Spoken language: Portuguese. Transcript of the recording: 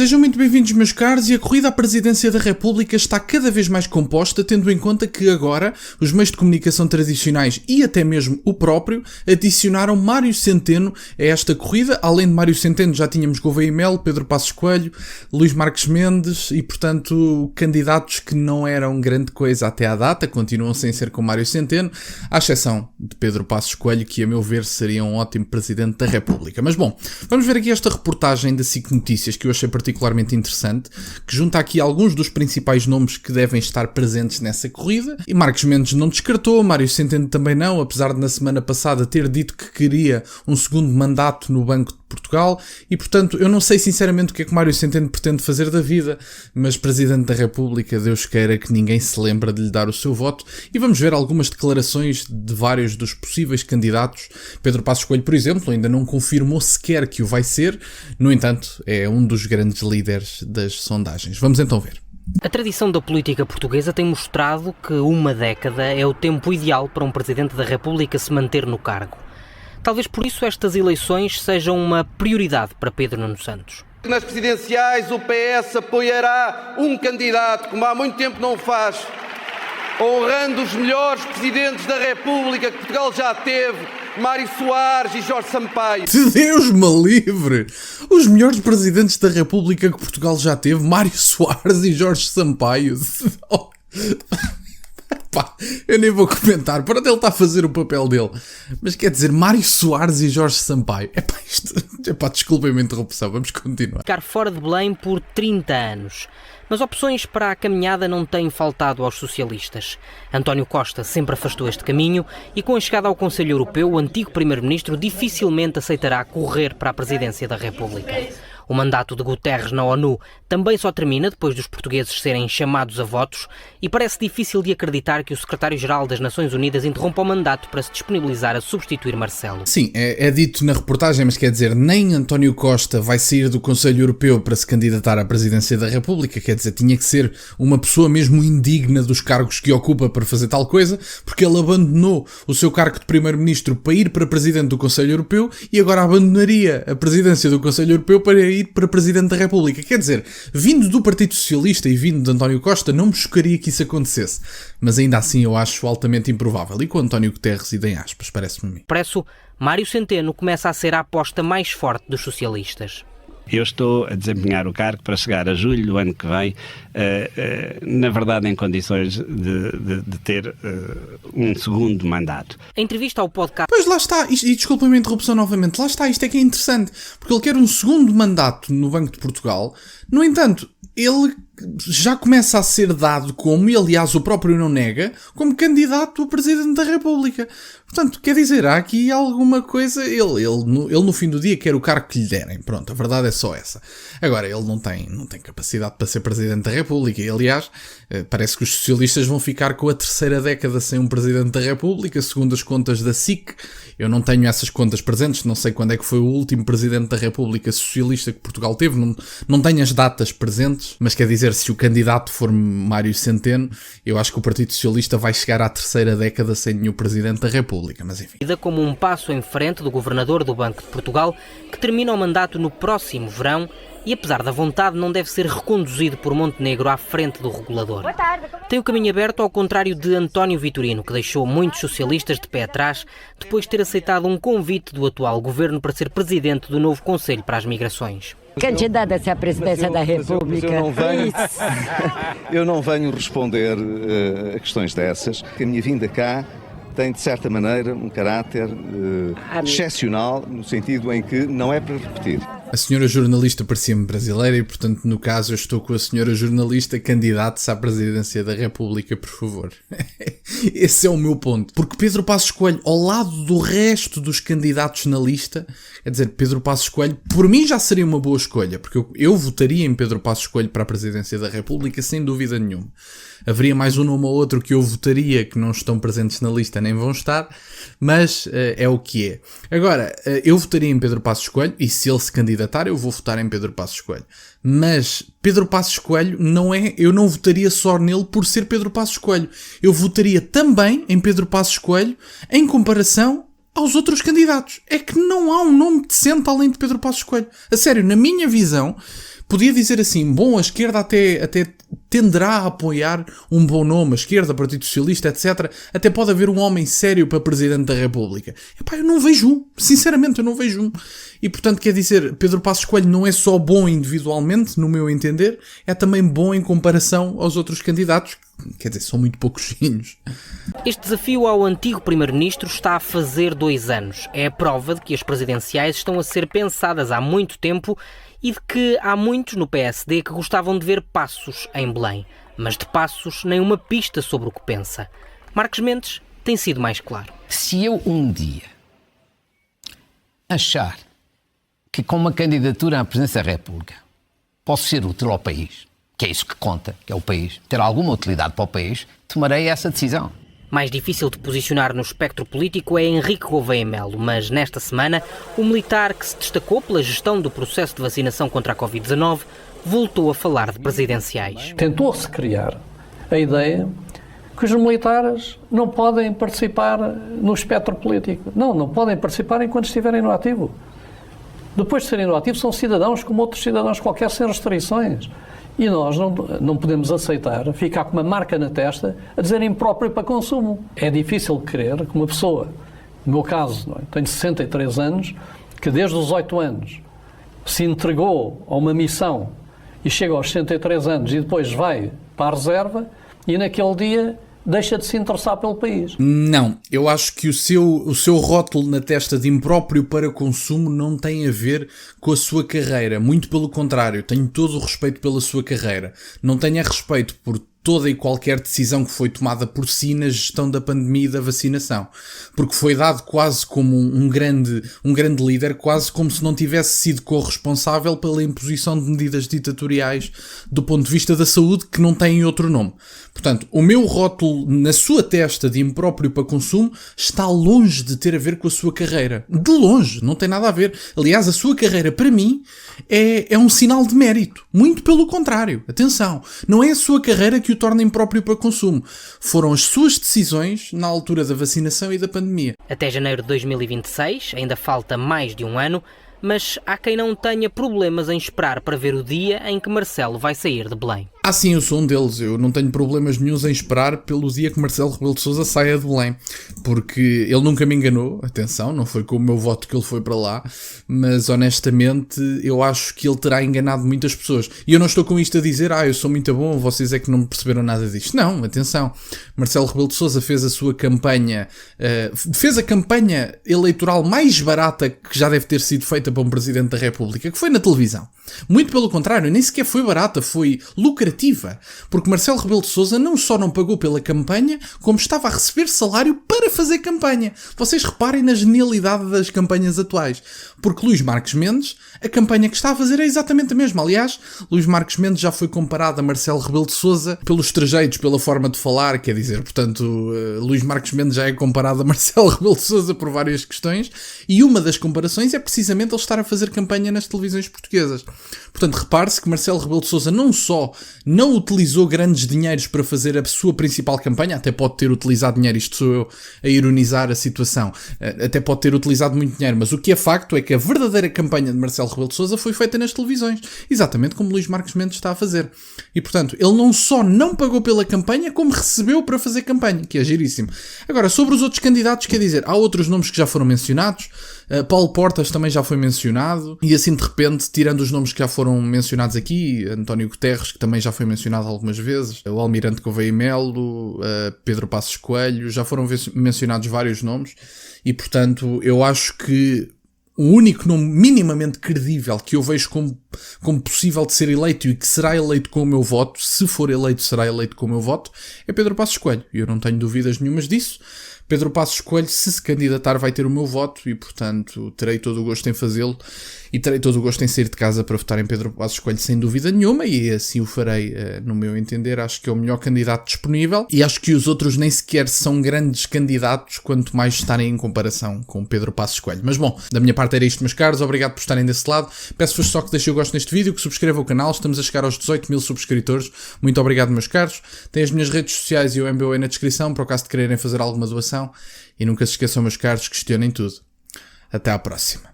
Sejam muito bem-vindos, meus caros, e a corrida à presidência da República está cada vez mais composta, tendo em conta que agora os meios de comunicação tradicionais e até mesmo o próprio adicionaram Mário Centeno a esta corrida. Além de Mário Centeno já tínhamos Gouveia e Melo, Pedro Passos Coelho, Luís Marques Mendes e, portanto, candidatos que não eram grande coisa até à data, continuam sem ser com Mário Centeno, à exceção de Pedro Passos Coelho, que a meu ver seria um ótimo presidente da República. Mas bom, vamos ver aqui esta reportagem da SIC Notícias que eu achei particularmente interessante, que junta aqui alguns dos principais nomes que devem estar presentes nessa corrida, e Marques Mendes não descartou, Mário Centeno também não, apesar de na semana passada ter dito que queria um segundo mandato no Banco de Portugal, e portanto eu não sei sinceramente o que é que Mário Centeno pretende fazer da vida, mas Presidente da República, Deus queira que ninguém se lembra de lhe dar o seu voto, e vamos ver algumas declarações de vários dos possíveis candidatos. Pedro Passos Coelho, por exemplo, ainda não confirmou sequer que o vai ser, no entanto é um dos grandes líderes das sondagens. Vamos então ver. A tradição da política portuguesa tem mostrado que uma década é o tempo ideal para um Presidente da República se manter no cargo. Talvez por isso estas eleições sejam uma prioridade para Pedro Nuno Santos. Nas presidenciais o PS apoiará um candidato, como há muito tempo não faz, honrando os melhores presidentes da República que Portugal já teve, Mário Soares e Jorge Sampaio. Deus me livre! Os melhores presidentes da República que Portugal já teve, Mário Soares e Jorge Sampaio. Pá, eu nem vou comentar, para ele está a fazer o papel dele. Mas quer dizer, Mário Soares e Jorge Sampaio. Desculpem-me a interrupção, vamos continuar. Ficar fora de Belém por 30 anos. Mas opções para a caminhada não têm faltado aos socialistas. António Costa sempre afastou este caminho e com a chegada ao Conselho Europeu, o antigo Primeiro-Ministro dificilmente aceitará correr para a presidência da República. O mandato de Guterres na ONU também só termina depois dos portugueses serem chamados a votos e parece difícil de acreditar que o secretário-geral das Nações Unidas interrompa o mandato para se disponibilizar a substituir Marcelo. Sim, é dito na reportagem, mas quer dizer, nem António Costa vai sair do Conselho Europeu para se candidatar à presidência da República, quer dizer, tinha que ser uma pessoa mesmo indigna dos cargos que ocupa para fazer tal coisa, porque ele abandonou o seu cargo de Primeiro-Ministro para ir para Presidente do Conselho Europeu e agora abandonaria a presidência do Conselho Europeu para ir para Presidente da República. Quer dizer, vindo do Partido Socialista e vindo de António Costa, não me chocaria que isso acontecesse. Mas ainda assim eu acho altamente improvável. E com António Guterres, idem aspas, parece-me a mim. Por isso, Mário Centeno começa a ser a aposta mais forte dos socialistas. Eu estou a desempenhar o cargo para chegar a julho do ano que vem, na verdade em condições de ter um segundo mandato. A entrevista ao podcast... Pois lá está, e desculpem-me a interrupção novamente, lá está, isto é que é interessante, porque ele quer um segundo mandato no Banco de Portugal, no entanto, ele já começa a ser dado como, e aliás o próprio não nega, como candidato a Presidente da República. Portanto, quer dizer, há aqui alguma coisa, ele no fim do dia quer o cargo que lhe derem, pronto, a verdade é só essa. Agora, ele não tem capacidade para ser Presidente da República, e aliás, parece que os socialistas vão ficar com a terceira década sem um Presidente da República, segundo as contas da SIC. Eu não tenho essas contas presentes, não sei quando é que foi o último Presidente da República socialista que Portugal teve, não tenho as datas presentes, mas quer dizer, se o candidato for Mário Centeno, eu acho que o Partido Socialista vai chegar à terceira década sem nenhum Presidente da República, mas enfim. Como um passo em frente do Governador do Banco de Portugal, que termina o mandato no próximo verão e, apesar da vontade, não deve ser reconduzido por Montenegro à frente do regulador. Tem o caminho aberto, ao contrário de António Vitorino, que deixou muitos socialistas de pé atrás depois de ter aceitado um convite do atual governo para ser presidente do novo Conselho para as Migrações. Candidato-se à presidência da República. Eu não venho responder a questões dessas. A minha vinda cá tem, de certa maneira, um caráter excepcional, no sentido em que não é para repetir. A senhora jornalista parecia-me brasileira e, portanto, no caso, eu estou com a senhora jornalista candidata-se à presidência da República, por favor. Esse é o meu ponto. Porque Pedro Passos Coelho, ao lado do resto dos candidatos na lista, quer dizer, Pedro Passos Coelho, por mim já seria uma boa escolha, porque eu votaria em Pedro Passos Coelho para a presidência da República, sem dúvida nenhuma. Haveria mais um nome ou outro que eu votaria que não estão presentes na lista, nem vão estar, mas é o que é. Agora, eu votaria em Pedro Passos Coelho, e se ele se candidatar, eu vou votar em Pedro Passos Coelho. Mas Pedro Passos Coelho eu não votaria só nele por ser Pedro Passos Coelho. Eu votaria também em Pedro Passos Coelho em comparação aos outros candidatos. É que não há um nome decente além de Pedro Passos Coelho. A sério, na minha visão, podia dizer assim, bom, a esquerda até tenderá a apoiar um bom nome, a esquerda, Partido Socialista, etc. Até pode haver um homem sério para Presidente da República. Epá, eu não vejo um. Sinceramente, eu não vejo um. E, portanto, quer dizer, Pedro Passos Coelho não é só bom individualmente, no meu entender, é também bom em comparação aos outros candidatos. Quer dizer, são muito poucosinhos. Este desafio ao antigo Primeiro-Ministro está a fazer 2 anos. É a prova de que as presidenciais estão a ser pensadas há muito tempo e de que há muitos no PSD que gostavam de ver Passos em Belém. Mas de Passos nem uma pista sobre o que pensa. Marcos Mendes tem sido mais claro. Se eu um dia achar que com uma candidatura à presidência da República posso ser útil ao país, que é isso que conta, que é o país, ter alguma utilidade para o país, tomarei essa decisão. Mais difícil de posicionar no espectro político é Henrique Gouveia Melo, mas nesta semana o militar que se destacou pela gestão do processo de vacinação contra a Covid-19 voltou a falar de presidenciais. Tentou-se criar a ideia que os militares não podem participar no espectro político. Não podem participar enquanto estiverem no ativo. Depois de serem no ativo, são cidadãos como outros cidadãos qualquer, sem restrições. E nós não podemos aceitar ficar com uma marca na testa a dizer impróprio para consumo. É difícil crer que uma pessoa, no meu caso, tenho 63 anos, que desde os 8 anos se entregou a uma missão e chega aos 63 anos e depois vai para a reserva e naquele dia deixa de se interessar pelo país. Não, eu acho que o seu rótulo na testa de impróprio para consumo não tem a ver com a sua carreira. Muito pelo contrário, tenho todo o respeito pela sua carreira. Não tenho a respeito por toda e qualquer decisão que foi tomada por si na gestão da pandemia e da vacinação. Porque foi dado quase como um grande líder, quase como se não tivesse sido corresponsável pela imposição de medidas ditatoriais do ponto de vista da saúde que não têm outro nome. Portanto, o meu rótulo na sua testa de impróprio para consumo está longe de ter a ver com a sua carreira. De longe, não tem nada a ver. Aliás, a sua carreira, para mim, é um sinal de mérito. Muito pelo contrário. Atenção, não é a sua carreira que o torna impróprio para consumo. Foram as suas decisões na altura da vacinação e da pandemia. Até janeiro de 2026, ainda falta mais de um ano, mas há quem não tenha problemas em esperar para ver o dia em que Marcelo vai sair de Belém. Ah sim, eu sou um deles. Eu não tenho problemas nenhuns em esperar pelo dia que Marcelo Rebelo de Sousa saia de Belém. Porque ele nunca me enganou, atenção, não foi com o meu voto que ele foi para lá, mas honestamente eu acho que ele terá enganado muitas pessoas. E eu não estou com isto a dizer, eu sou muito bom, vocês é que não perceberam nada disto. Não, atenção. Marcelo Rebelo de Sousa fez a sua campanha, fez a campanha eleitoral mais barata que já deve ter sido feita para um Presidente da República, que foi na televisão. Muito pelo contrário, nem sequer foi barata, foi lucrativa, porque Marcelo Rebelo de Sousa não só não pagou pela campanha, como estava a receber salário para fazer campanha. Vocês reparem na genialidade das campanhas atuais, porque Luís Marques Mendes, a campanha que está a fazer é exatamente a mesma. Aliás, Luís Marques Mendes já foi comparado a Marcelo Rebelo de Sousa pelos trejeitos, pela forma de falar, quer dizer, portanto, Luís Marques Mendes já é comparado a Marcelo Rebelo de Sousa por várias questões, e uma das comparações é precisamente ele estar a fazer campanha nas televisões portuguesas. Portanto, repare-se que Marcelo Rebelo de Sousa não só não utilizou grandes dinheiros para fazer a sua principal campanha, até pode ter utilizado dinheiro, isto sou eu a ironizar a situação, até pode ter utilizado muito dinheiro, mas o que é facto é que a verdadeira campanha de Marcelo Rebelo de Sousa foi feita nas televisões, exatamente como Luís Marques Mendes está a fazer. E, portanto, ele não só não pagou pela campanha, como recebeu para fazer campanha, que é giríssimo. Agora, sobre os outros candidatos, quer dizer, há outros nomes que já foram mencionados, Paulo Portas também já foi mencionado, e assim de repente, tirando os nomes que já foram mencionados aqui, António Guterres, que também já foi mencionado algumas vezes, o Almirante Gouveia Melo, Pedro Passos Coelho, já foram mencionados vários nomes, e portanto eu acho que o único nome minimamente credível que eu vejo como possível de ser eleito e que será eleito com o meu voto, se for eleito será eleito com o meu voto, é Pedro Passos Coelho, e eu não tenho dúvidas nenhumas disso. Pedro Passos Coelho, se candidatar, vai ter o meu voto e, portanto, terei todo o gosto em fazê-lo e terei todo o gosto em sair de casa para votar em Pedro Passos Coelho, sem dúvida nenhuma, e assim o farei, no meu entender. Acho que é o melhor candidato disponível e acho que os outros nem sequer são grandes candidatos, quanto mais estarem em comparação com Pedro Passos Coelho. Mas bom, da minha parte era isto, meus caros. Obrigado por estarem desse lado. Peço-vos só que deixem o gosto neste vídeo, que subscrevam o canal. Estamos a chegar aos 18 mil subscritores. Muito obrigado, meus caros. Tem as minhas redes sociais e o MBA na descrição, para o caso de quererem fazer alguma doação. E nunca se esqueçam, meus caros, questionem tudo. Até à próxima.